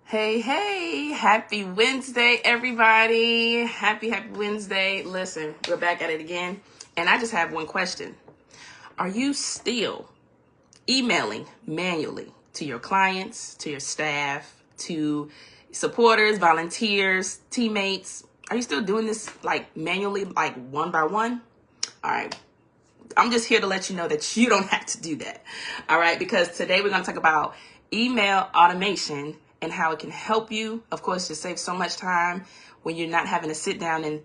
Hey, happy Wednesday, everybody. Happy Wednesday. Listen, we're back at it again. And I just have one question. Are you still emailing manually to your clients, to your staff, to supporters, volunteers, teammates? Are you still doing this like manually, like one by one? All right. I'm just here to let you know that you don't have to do that. All right. Because today we're going to talk about email automation and how it can help you, of course, to save so much time when you're not having to sit down and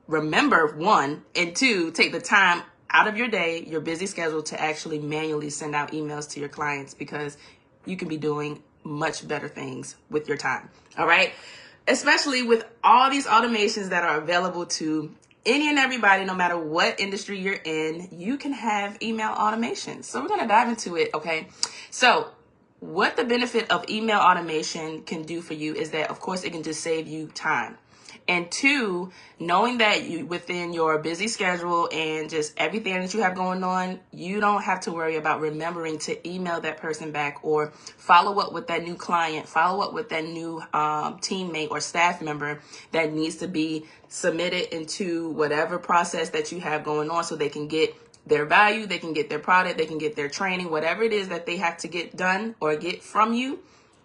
remember, one, and two, take the time out of your day, your busy schedule, to actually manually send out emails to your clients, because you can be doing much better things with your time. All right. Especially with all these automations that are available to any and everybody, no matter what industry you're in, you can have email automation. So we're going to dive into it. Okay. So what the benefit of email automation can do for you is that, of course, it can just save you time. And two, knowing that you, within your busy schedule and just everything that you have going on, you don't have to worry about remembering to email that person back or follow up with that new client, follow up with that new teammate or staff member that needs to be submitted into whatever process that you have going on so they can get their value, they can get their product, they can get their training, whatever it is that they have to get done or get from you.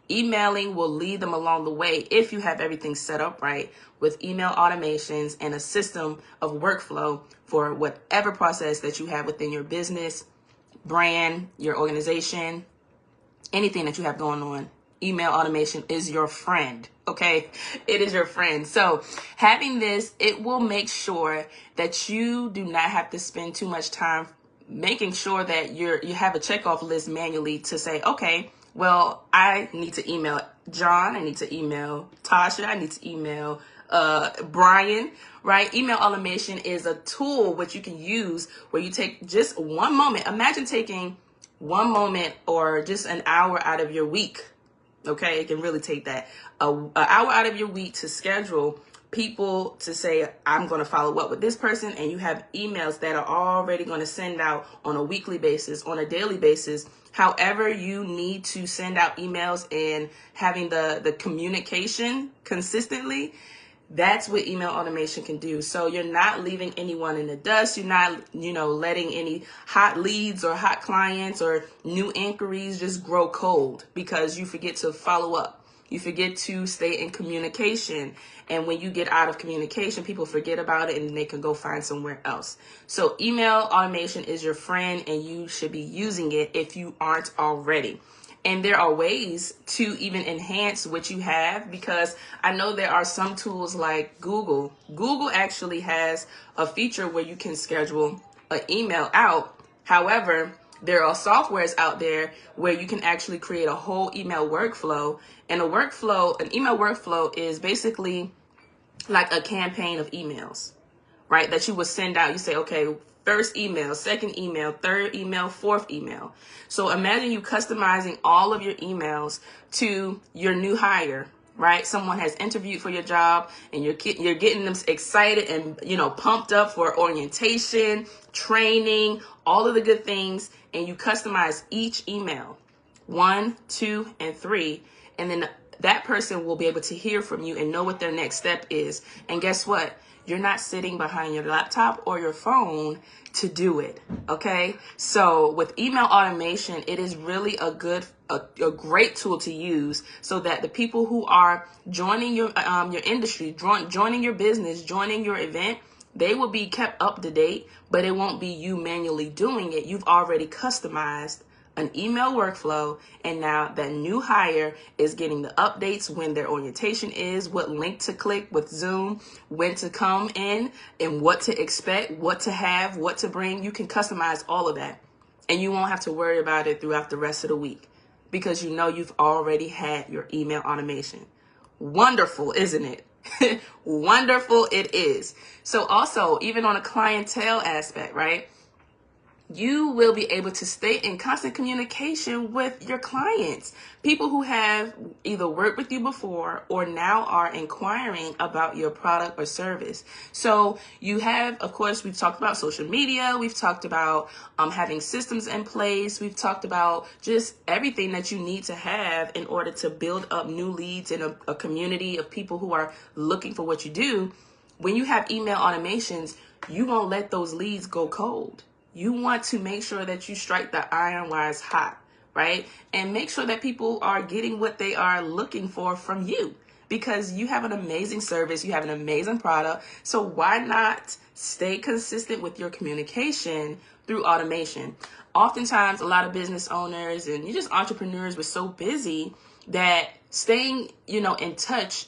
Emailing will lead them along the way if you have everything set up right with email automations and a system of workflow for whatever process that you have within your business, brand, your organization, anything that you have going on. Email automation is your friend. Okay, it is your friend. So having this, it will make sure that you do not have to spend too much time making sure that you have a checkoff list manually to say, okay, well, I need to email John, I need to email Tasha, I need to email Brian, right? Email automation is a tool which you can use where you take just one moment. Imagine taking 1 moment or just an hour out of your week. Okay, it can really take that an hour out of your week to schedule people to say, I'm going to follow up with this person, and you have emails that are already going to send out on a weekly basis, on a daily basis. However you need to send out emails and having the communication consistently, that's what email automation can do. So you're not leaving anyone in the dust. You're not, letting any hot leads or hot clients or new inquiries just grow cold because you forget to follow up. You forget to stay in communication. And when you get out of communication, people forget about it and they can go find somewhere else. So email automation is your friend, and you should be using it if you aren't already. And there are ways to even enhance what you have, because I know there are some tools like Google. Google actually has a feature where you can schedule an email out. However, there are softwares out there where you can actually create a whole email workflow. And an email workflow is basically like a campaign of emails, right? That you would send out. You say, okay, first email, second email, third email, fourth email. So imagine you customizing all of your emails to your new hire, right? Someone has interviewed for your job, and you're getting them excited and, pumped up for orientation, training, all of the good things. And you customize each email, 1, 2, and 3. And then that person will be able to hear from you and know what their next step is. And guess what? You're not sitting behind your laptop or your phone to do it. Okay. So with email automation, it is really a great tool to use so that the people who are joining your industry, joining your business, joining your event, they will be kept up to date, but it won't be you manually doing it. You've already customized an email workflow, and now that new hire is getting the updates when their orientation is, what link to click with Zoom, when to come in, and what to expect, what to have, what to bring. You can customize all of that, and you won't have to worry about it throughout the rest of the week because you've already had your email automation. Wonderful, isn't it? Wonderful it is. So also, even on a clientele aspect, right? you will be able to stay in constant communication with your clients, people who have either worked with you before or now are inquiring about your product or service. So you have, of course, we've talked about social media. We've talked about having systems in place. We've talked about just everything that you need to have in order to build up new leads in a community of people who are looking for what you do. When you have email automations, you won't let those leads go cold. You want to make sure that you strike the iron while it's hot, right? And make sure that people are getting what they are looking for from you, because you have an amazing service, you have an amazing product. So why not stay consistent with your communication through automation? Oftentimes, a lot of business owners and just entrepreneurs were so busy that staying, in touch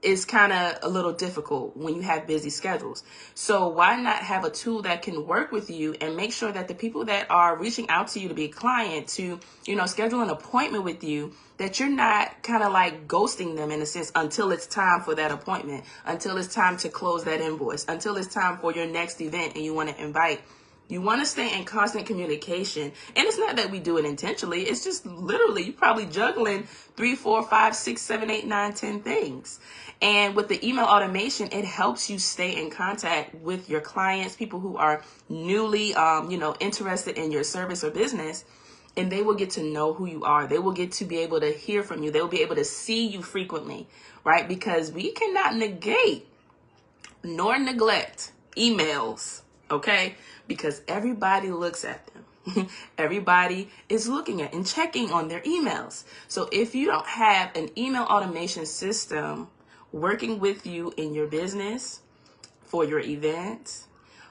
is kind of a little difficult when you have busy schedules. So why not have a tool that can work with you and make sure that the people that are reaching out to you to be a client, to, schedule an appointment with you, that you're not kind of like ghosting them in a sense until it's time for that appointment, until it's time to close that invoice, until it's time for your next event and you want to invite. You want to stay in constant communication. And it's not that we do it intentionally. It's just literally you're probably juggling 3, 4, 5, 6, 7, 8, 9, 10 things. And with the email automation, it helps you stay in contact with your clients, people who are newly, interested in your service or business. And they will get to know who you are. They will get to be able to hear from you. They will be able to see you frequently, right? Because we cannot negate nor neglect emails, okay? Because everybody looks at them. Everybody is looking at and checking on their emails. So if you don't have an email automation system working with you in your business, for your event,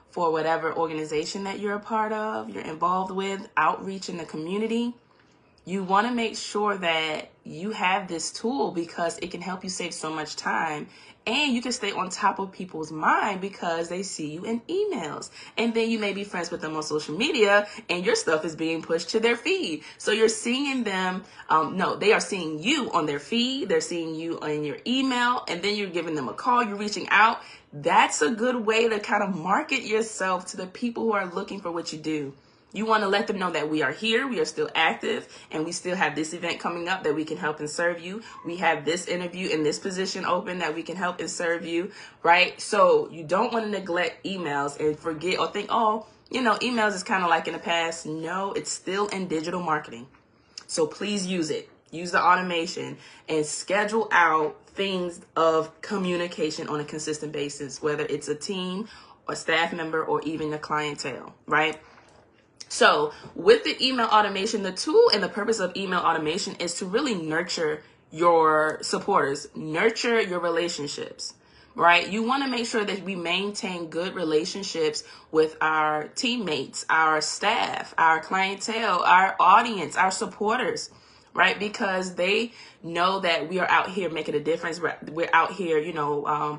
for whatever organization that you're a part of, you're involved with, outreach in the community, you want to make sure that you have this tool, because it can help you save so much time, and you can stay on top of people's mind because they see you in emails. And then you may be friends with them on social media and your stuff is being pushed to their feed. So you're seeing them, they are seeing you on their feed. They're seeing you in your email, and then you're giving them a call, you're reaching out. That's a good way to kind of market yourself to the people who are looking for what you do. You want to let them know that we are here, we are still active, and we still have this event coming up that we can help and serve you. We have this interview in this position open that we can help and serve you, right? So you don't want to neglect emails and forget or think, emails is kind of like in the past. No, it's still in digital marketing. So please use it. Use the automation and schedule out things of communication on a consistent basis, whether it's a team, a staff member, or even a clientele, right? So with the email automation, the tool and the purpose of email automation is to really nurture your supporters, nurture your relationships, right? You want to make sure that we maintain good relationships with our teammates, our staff, our clientele, our audience, our supporters, right? Because they know that we are out here making a difference. We're out here,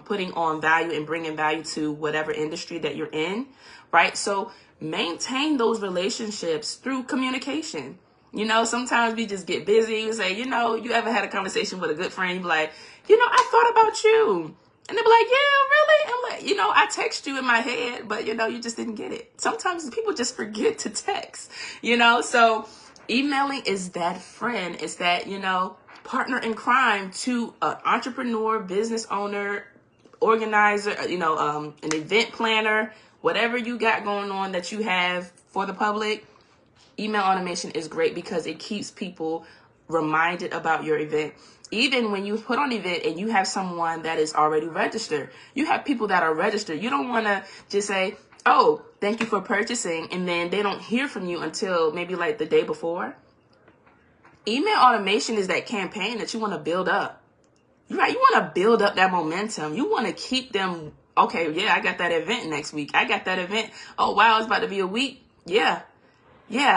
putting on value and bringing value to whatever industry that you're in, right? So maintain those relationships through communication. Sometimes we just get busy. We say, you ever had a conversation with a good friend? You be like, I thought about you. And they be like, yeah, really? I'm like, I text you in my head, but, you just didn't get it. Sometimes people just forget to text, So emailing is that friend. It's that, partner in crime to an entrepreneur, business owner, organizer, an event planner, whatever you got going on that you have for the public. Email automation is great because it keeps people reminded about your event. Even when you put on an event and you have someone that is already registered, you have people that are registered. You don't want to just say, oh, thank you for purchasing, and then they don't hear from you until maybe like the day before. Email automation is that campaign that you want to build up. Right? You want to build up that momentum. You want to keep them. Okay, yeah, I got that event next week. I got that event. Oh, wow, it's about to be a week. Yeah,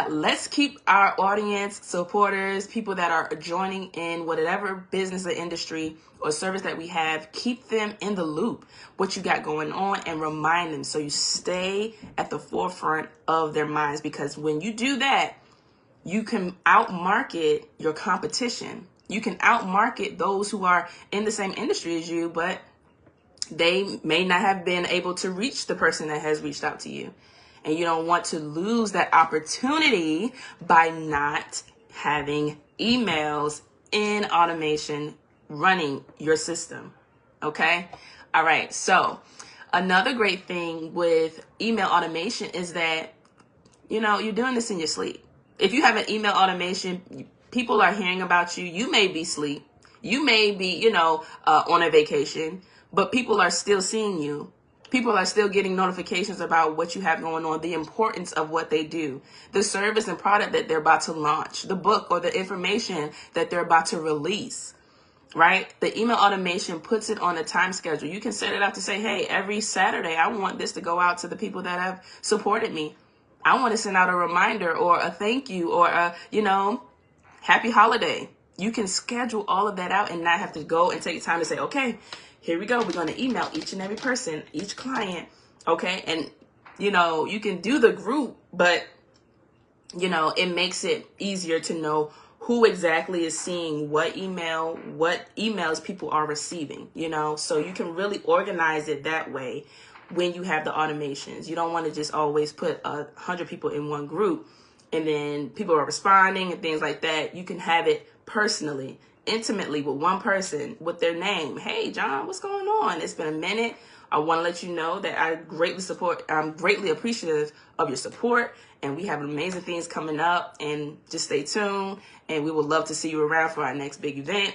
let's keep our audience, supporters, people that are joining in whatever business or industry or service that we have, keep them in the loop, what you got going on, and remind them so you stay at the forefront of their minds. Because when you do that, you can outmarket your competition. You can outmarket those who are in the same industry as you, but they may not have been able to reach the person that has reached out to you. And you don't want to lose that opportunity by not having emails in automation running your system. Okay? All right. So another great thing with email automation is that, you're doing this in your sleep. If you have an email automation, people are hearing about you. You may be asleep. You may be, on a vacation, but people are still seeing you. People are still getting notifications about what you have going on, the importance of what they do, the service and product that they're about to launch, the book or the information that they're about to release, right? The email automation puts it on a time schedule. You can set it up to say, hey, every Saturday, I want this to go out to the people that have supported me. I want to send out a reminder or a thank you or a, happy holiday. You can schedule all of that out and not have to go and take time to say, okay, here we go. We're going to email each and every person, each client. Okay. And, you can do the group, but, it makes it easier to know who exactly is seeing what emails people are receiving, so you can really organize it that way when you have the automations. You don't want to just always put 100 people in one group and then people are responding and things like that. You can have it personally, intimately with one person with their name. Hey, John, what's going on? It's been a minute. I want to let you know that I'm greatly appreciative of your support, and we have amazing things coming up, and just stay tuned, and we would love to see you around for our next big event.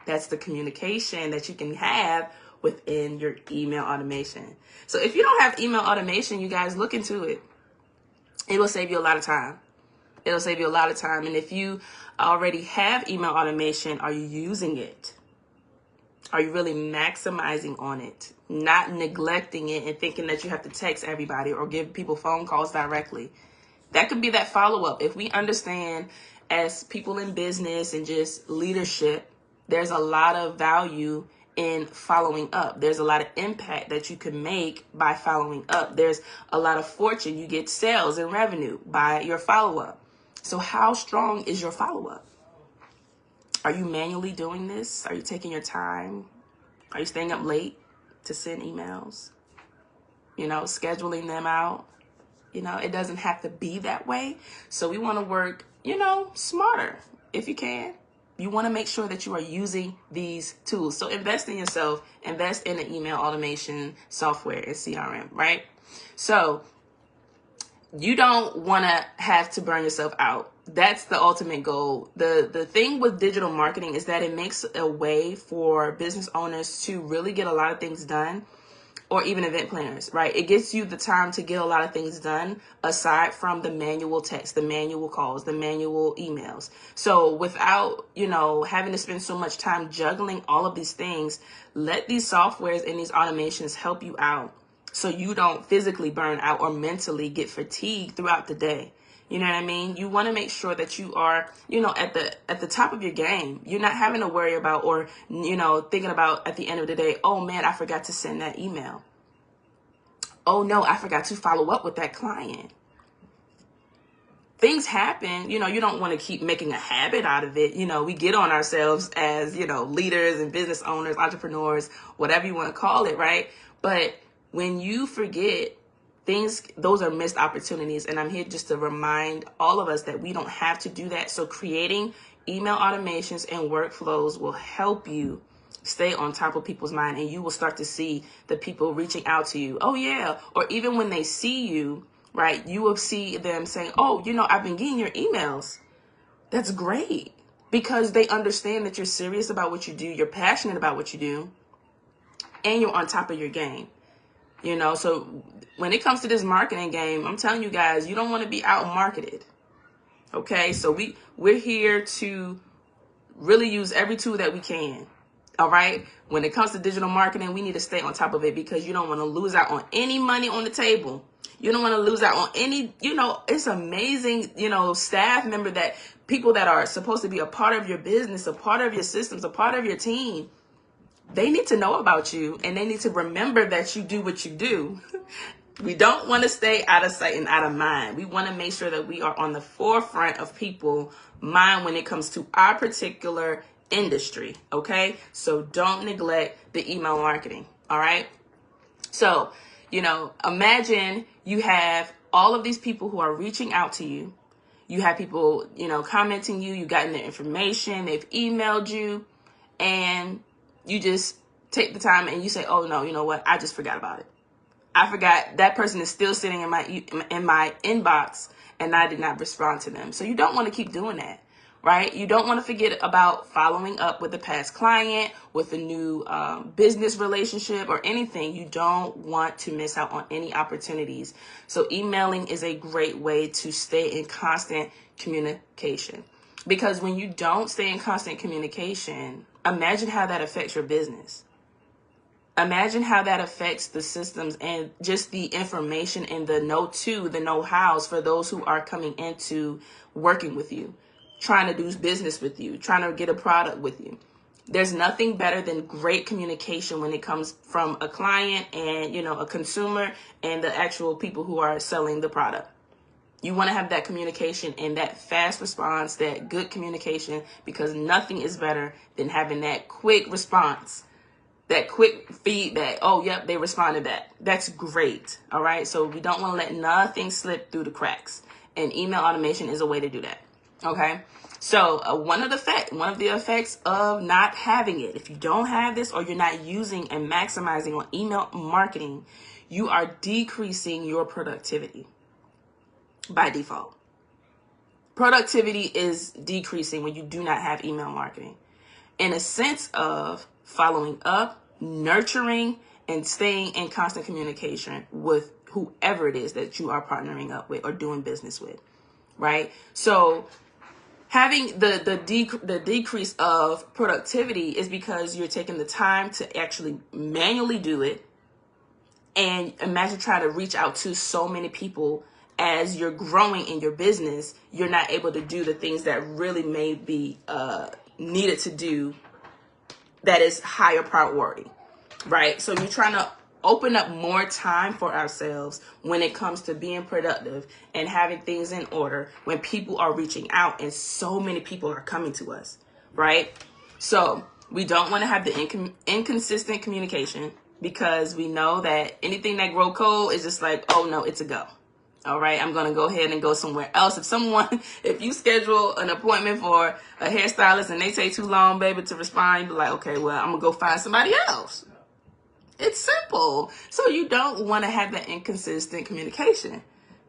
That's the communication that you can have within your email automation. So if you don't have email automation, you guys look into it. It will save you a lot of time. It'll save you a lot of time. And if you already have email automation, are you using it? Are you really maximizing on it? Not neglecting it and thinking that you have to text everybody or give people phone calls directly. That could be that follow-up. If we understand as people in business and just leadership, there's a lot of value in following up. There's a lot of impact that you can make by following up. There's a lot of fortune. You get sales and revenue by your follow-up. So how strong is your follow-up? Are you manually doing this? Are you taking your time? Are you staying up late to send emails? Scheduling them out? It doesn't have to be that way. So we want to work, smarter if you can. You want to make sure that you are using these tools. So invest in yourself, invest in the email automation software and CRM, right? So you don't want to have to burn yourself out. That's the ultimate goal. The thing with digital marketing is that it makes a way for business owners to really get a lot of things done, or even event planners, right? It gives you the time to get a lot of things done aside from the manual text, the manual calls, the manual emails. So without, having to spend so much time juggling all of these things, let these softwares and these automations help you out so you don't physically burn out or mentally get fatigued throughout the day. You know what I mean? You want to make sure that you are, at the top of your game. You're not having to worry about or, thinking about at the end of the day, oh man, I forgot to send that email. Oh no, I forgot to follow up with that client. Things happen, you don't want to keep making a habit out of it. We get on ourselves as, leaders and business owners, entrepreneurs, whatever you want to call it, right? But when you forget, those are missed opportunities. And I'm here just to remind all of us that we don't have to do that. So creating email automations and workflows will help you stay on top of people's mind, and you will start to see the people reaching out to you. Oh yeah. Or even when they see you, right, you will see them saying, oh, I've been getting your emails. That's great, because they understand that you're serious about what you do. You're passionate about what you do, and you're on top of your game. So when it comes to this marketing game, I'm telling you guys, you don't want to be out marketed. Okay. So we're here to really use every tool that we can. All right. When it comes to digital marketing, we need to stay on top of it, because you don't want to lose out on any money on the table. You don't want to lose out on any, it's amazing, staff member, that people that are supposed to be a part of your business, a part of your systems, a part of your team. They need to know about you, and they need to remember that you do what you do. We don't want to stay out of sight and out of mind. We want to make sure that we are on the forefront of people's mind when it comes to our particular industry. Okay. So don't neglect the email marketing. All right. So, Imagine you have all of these people who are reaching out to you. You have people, commenting you gotten their information, they've emailed you, and you just take the time and you say, oh no, you know what? I just forgot about it. I forgot that person is still sitting in my inbox and I did not respond to them. So you don't want to keep doing that, right? You don't want to forget about following up with a past client, with a new business relationship or anything. You don't want to miss out on any opportunities. So emailing is a great way to stay in constant communication, because when you don't stay in constant communication, imagine how that affects your business. Imagine how that affects the systems and just the information and the know-hows for those who are coming into working with you, trying to do business with you, trying to get a product with you. There's nothing better than great communication when it comes from a client and, a consumer and the actual people who are selling the product. You want to have that communication and that fast response, that good communication, because nothing is better than having that quick response. That quick feedback. Oh, yep, they responded back. That's great. All right. So we don't want to let nothing slip through the cracks. And email automation is a way to do that. Okay. So one of the effects of not having it, if you don't have this or you're not using and maximizing on email marketing, you are decreasing your productivity by default. Productivity is decreasing when you do not have email marketing, in a sense of following up, nurturing, and staying in constant communication with whoever it is that you are partnering up with or doing business with, right? So having the decrease of productivity is because you're taking the time to actually manually do it. And imagine trying to reach out to so many people as you're growing in your business. You're not able to do the things that really may be needed to do that is higher priority, right? So you're trying to open up more time for ourselves when it comes to being productive and having things in order when people are reaching out and so many people are coming to us, right? So we don't want to have the inconsistent communication, because we know that anything that grow cold is just like, oh no, it's a go. All right, I'm going to go ahead and go somewhere else. If you schedule an appointment for a hairstylist and they take too long, baby, to respond, you be like, okay, well, I'm going to go find somebody else. It's simple. So you don't want to have that inconsistent communication.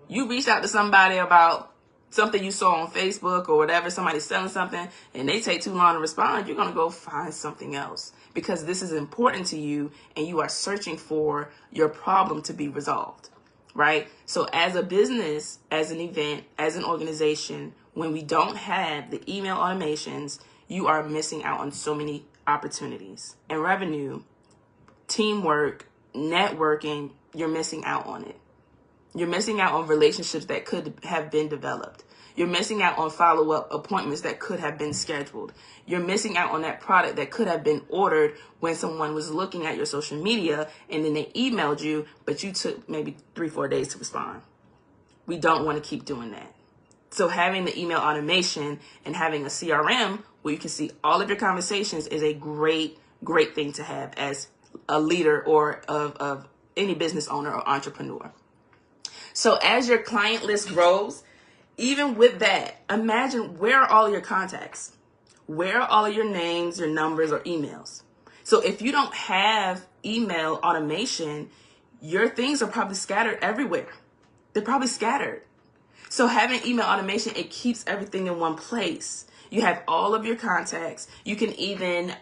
You reached out to somebody about something you saw on Facebook or whatever, somebody's selling something, and they take too long to respond, you're going to go find something else, because this is important to you and you are searching for your problem to be resolved. Right? So as a business, as an event, as an organization, when we don't have the email automations, you are missing out on so many opportunities and revenue, teamwork, networking. You're missing out on it. You're missing out on relationships that could have been developed. You're missing out on follow-up appointments that could have been scheduled. You're missing out on that product that could have been ordered when someone was looking at your social media and then they emailed you, but you took maybe 3-4 days to respond. We don't want to keep doing that. So having the email automation and having a CRM where you can see all of your conversations is a great thing to have as a leader or of any business owner or entrepreneur. So as your client list grows, even with that, imagine, where are all your contacts? Where are all of your names, your numbers, or emails? So if you don't have email automation, your things are probably scattered everywhere. They're probably scattered. So having email automation, it keeps everything in one place. You have all of your contacts. You can even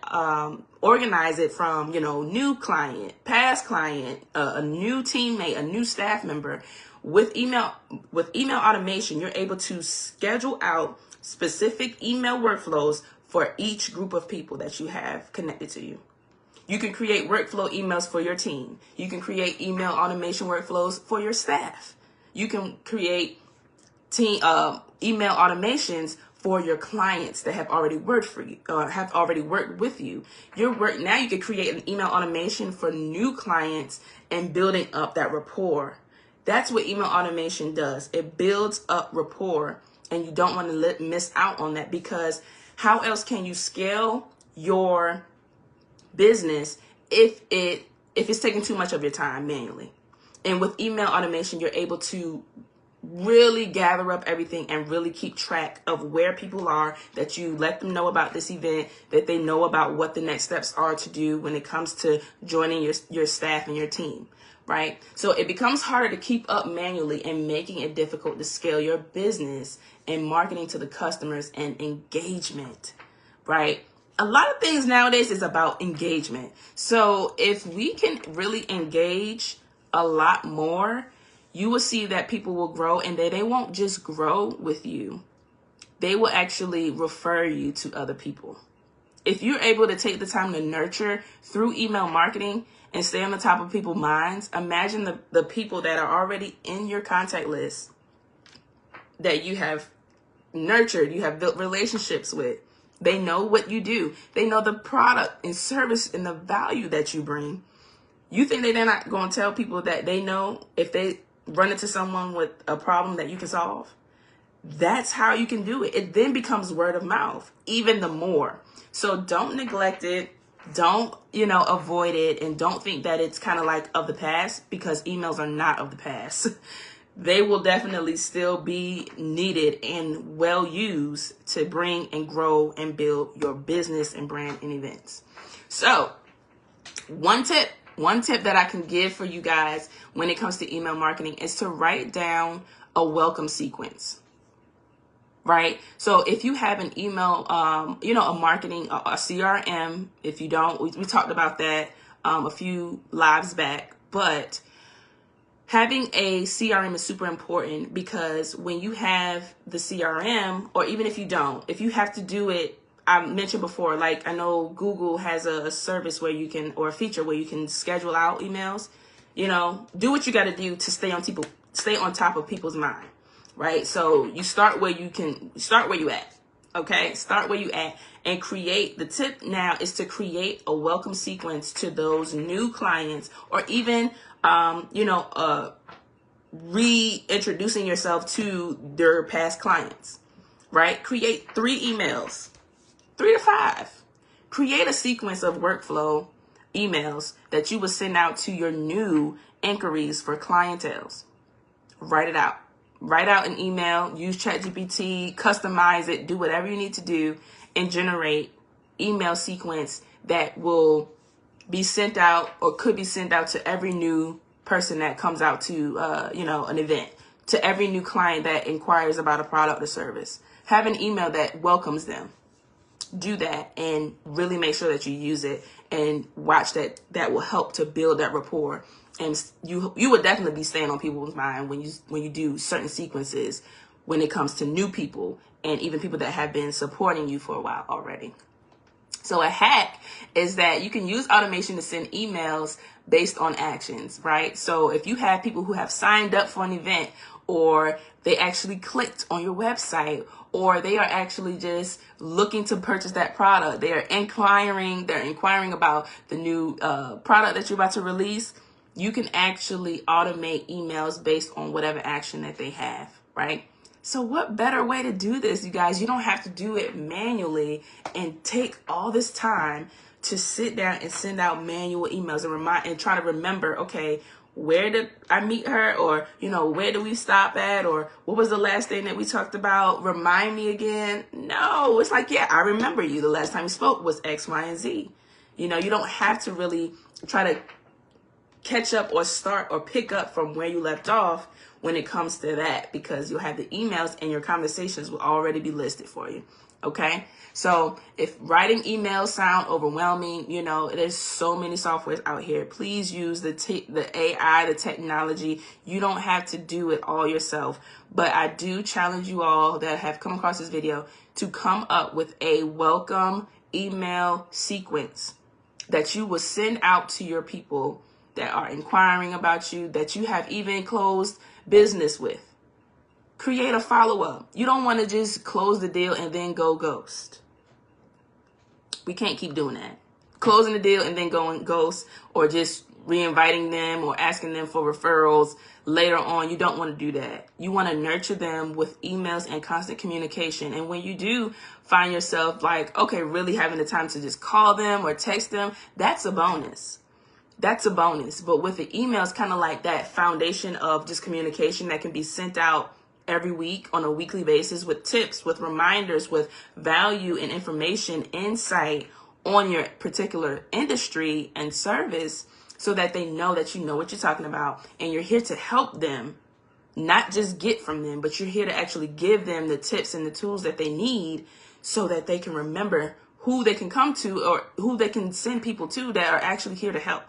organize it from, new client, past client, a new teammate, a new staff member. With email automation, you're able to schedule out specific email workflows for each group of people that you have connected to you. You can create workflow emails for your team. You can create email automation workflows for your staff. You can create email automations for your clients that have already worked for you or have already worked with you. Now you can create an email automation for new clients and building up that rapport. That's what email automation does. It builds up rapport, and you don't want to miss out on that, because how else can you scale your business if it's taking too much of your time manually? And with email automation, you're able to really gather up everything and really keep track of where people are, that you let them know about this event, that they know about what the next steps are to do when it comes to joining your staff and your team, right? So it becomes harder to keep up manually and making it difficult to scale your business and marketing to the customers and engagement, right? A lot of things nowadays is about engagement. So if we can really engage a lot more, you will see that people will grow, and they won't just grow with you. They will actually refer you to other people. If you're able to take the time to nurture through email marketing and stay on the top of people's minds, imagine the people that are already in your contact list that you have nurtured, you have built relationships with. They know what you do. They know the product and service and the value that you bring. You think that they're not going to tell people that they know if they run into someone with a problem that you can solve? That's how you can do it. It then becomes word of mouth, even the more. So don't neglect it. Don't, avoid it, and don't think that it's kind of like of the past, because emails are not of the past. They will definitely still be needed and well used to bring and grow and build your business and brand and events. So one tip that I can give for you guys when it comes to email marketing is to write down a welcome sequence, right? So if you have an email, a marketing, a CRM, if you don't, we talked about that a few lives back, but having a CRM is super important, because when you have the CRM, or even if you don't, if you have to do it, I mentioned before, like I know Google has a service where you can, or a feature where you can schedule out emails. Do what you got to do to stay on top of people's mind, right? So you start where you at. Okay, start where you at, and create. The tip now is to create a welcome sequence to those new clients, or even reintroducing yourself to their past clients, right? Create 3 emails. 3 to 5. Create a sequence of workflow emails that you will send out to your new inquiries for clienteles. Write it out. Write out an email, use ChatGPT, customize it, do whatever you need to do, and generate email sequence that will be sent out, or could be sent out, to every new person that comes out to, an event, to every new client that inquires about a product or service. Have an email that welcomes them. Do that and really make sure that you use it, and watch that. That will help to build that rapport. And you would definitely be staying on people's mind when you do certain sequences when it comes to new people, and even people that have been supporting you for a while already. So a hack is that you can use automation to send emails based on actions, right? So if you have people who have signed up for an event, or they actually clicked on your website, or they are actually just looking to purchase that product, they're inquiring about the new product that you're about to release, you can actually automate emails based on whatever action that they have, right? So what better way to do this, you guys? You don't have to do it manually and take all this time to sit down and send out manual emails and try to remember, okay, where did I meet her? Or, where do we stop at? Or what was the last thing that we talked about? Remind me again. No, it's like, yeah, I remember you. The last time we spoke was X, Y, and Z. You don't have to really try to catch up or start or pick up from where you left off when it comes to that, because you'll have the emails and your conversations will already be listed for you. Okay. So if writing emails sound overwhelming, there's so many softwares out here. Please use the AI, the technology. You don't have to do it all yourself, but I do challenge you all that have come across this video to come up with a welcome email sequence that you will send out to your people that are inquiring about you, that you have even closed business with. Create a follow-up. You don't want to just close the deal and then go ghost. We can't keep doing that. Closing the deal and then going ghost, or just reinviting them or asking them for referrals later on. You don't want to do that. You want to nurture them with emails and constant communication. And when you do find yourself really having the time to just call them or text them, that's a bonus. that's a bonus. But with the email, it's kind of like that foundation of just communication that can be sent out every week on a weekly basis with tips, with reminders, with value and information, insight on your particular industry and service, so that they know that you know what you're talking about and you're here to help them, not just get from them, but you're here to actually give them the tips and the tools that they need so that they can remember who they can come to or who they can send people to that are actually here to help.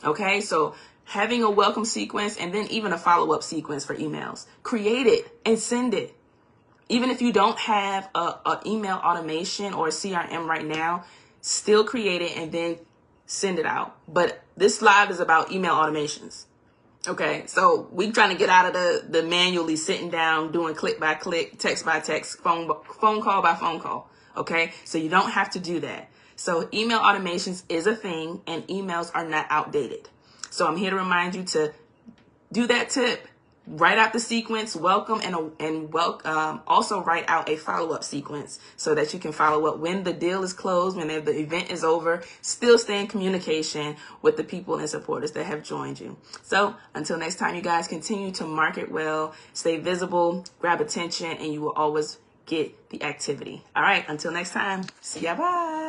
Okay, so having a welcome sequence and then even a follow-up sequence for emails. Create it and send it. Even if you don't have a email automation or a CRM right now, still create it and then send it out. But this live is about email automations. Okay, so we're trying to get out of the manually sitting down, doing click by click, text by text, phone call by phone call. Okay, so you don't have to do that. So email automations is a thing and emails are not outdated. So I'm here to remind you to do that tip. Write out the sequence, welcome, and also write out a follow-up sequence so that you can follow up when the deal is closed, when the event is over. Still stay in communication with the people and supporters that have joined you. So until next time, you guys continue to market well, stay visible, grab attention, and you will always get the activity. All right, until next time, see ya, bye.